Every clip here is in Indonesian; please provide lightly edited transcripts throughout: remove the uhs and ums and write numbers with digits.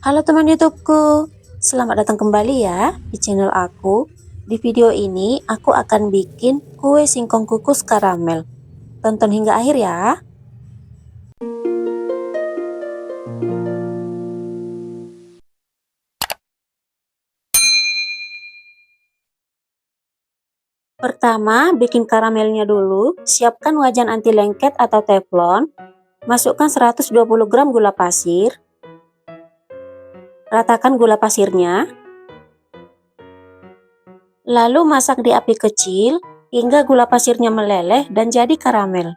Halo teman YouTubeku, selamat datang kembali ya di channel aku. Di video ini aku akan bikin kue singkong kukus karamel. Tonton hingga akhir ya. Pertama, bikin karamelnya dulu. Siapkan wajan anti lengket atau teflon. Masukkan 120 gram gula pasir. Ratakan gula pasirnya. Lalu masak di api kecil hingga gula pasirnya meleleh dan jadi karamel.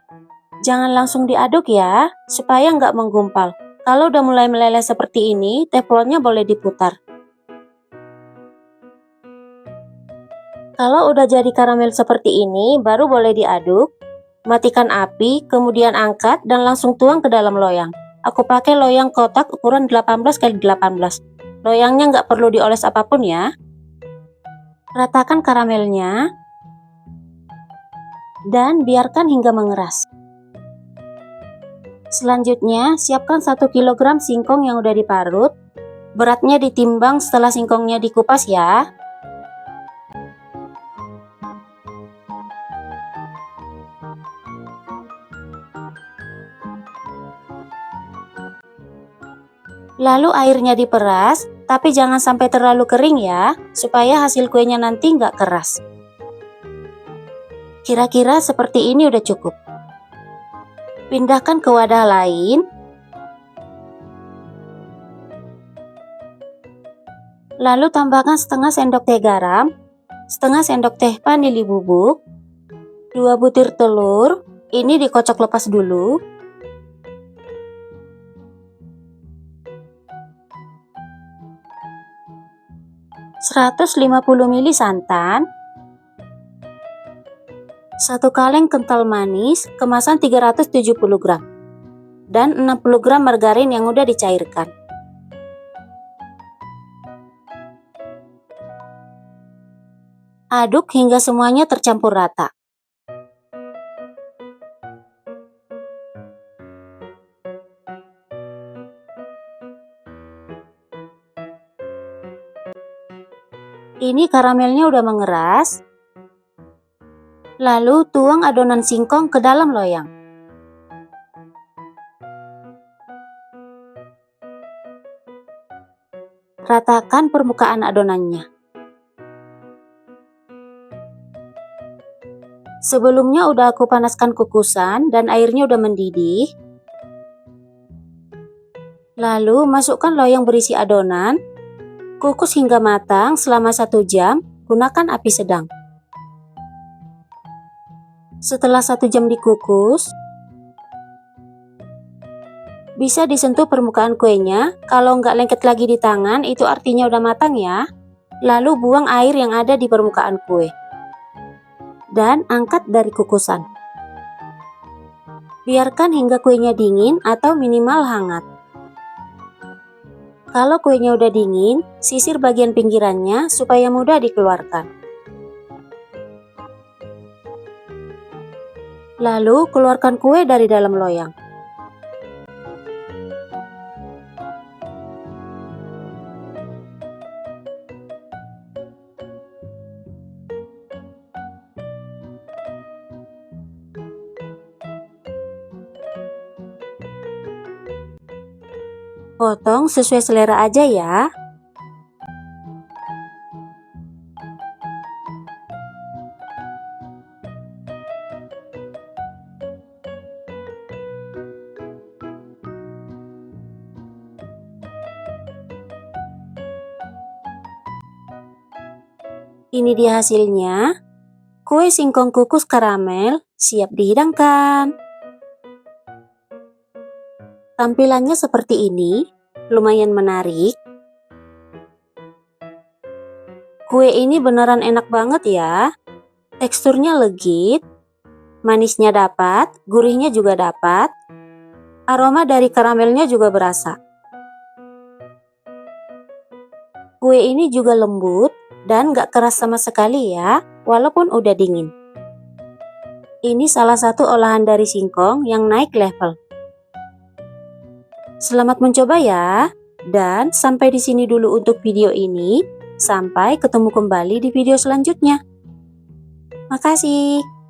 Jangan langsung diaduk ya, supaya nggak menggumpal. Kalau udah mulai meleleh seperti ini, teflonnya boleh diputar. Kalau udah jadi karamel seperti ini, baru boleh diaduk. Matikan api, kemudian angkat dan langsung tuang ke dalam loyang. Aku pakai loyang kotak ukuran 18 x 18. Loyangnya nggak perlu dioles apapun ya. Ratakan karamelnya dan biarkan hingga mengeras. Selanjutnya, siapkan 1 kg singkong yang udah diparut. Beratnya ditimbang setelah singkongnya dikupas ya. Lalu airnya diperas, tapi jangan sampai terlalu kering ya, supaya hasil kuenya nanti nggak keras. Kira-kira seperti ini udah cukup. Pindahkan ke wadah lain. Lalu tambahkan setengah sendok teh garam, setengah sendok teh vanili bubuk, 2 butir telur, ini dikocok lepas dulu. 150 ml santan, 1 kaleng kental manis kemasan 370 gram, dan 60 gram margarin yang udah dicairkan. Aduk hingga semuanya tercampur rata. Ini karamelnya udah mengeras. Lalu tuang adonan singkong ke dalam loyang. Ratakan permukaan adonannya. Sebelumnya udah aku panaskan kukusan dan airnya udah mendidih. Lalu masukkan loyang berisi adonan. Kukus hingga matang selama 1 jam, gunakan api sedang. Setelah 1 jam dikukus, bisa disentuh permukaan kuenya. Kalau nggak lengket lagi di tangan, itu artinya udah matang ya. Lalu buang air yang ada di permukaan kue. Dan angkat dari kukusan. Biarkan hingga kuenya dingin atau minimal hangat. Kalau kuenya udah dingin, sisir bagian pinggirannya supaya mudah dikeluarkan. Lalu keluarkan kue dari dalam loyang. Potong sesuai selera aja ya. Ini dia hasilnya. Kue singkong kukus karamel siap dihidangkan. Tampilannya seperti ini, lumayan menarik. Kue ini beneran enak banget ya. Teksturnya legit, manisnya dapat, gurihnya juga dapat. Aroma dari karamelnya juga berasa. Kue ini juga lembut dan gak keras sama sekali ya, walaupun udah dingin. Ini salah satu olahan dari singkong yang naik level. Selamat mencoba ya. Dan sampai di sini dulu untuk video ini. Sampai ketemu kembali di video selanjutnya. Makasih.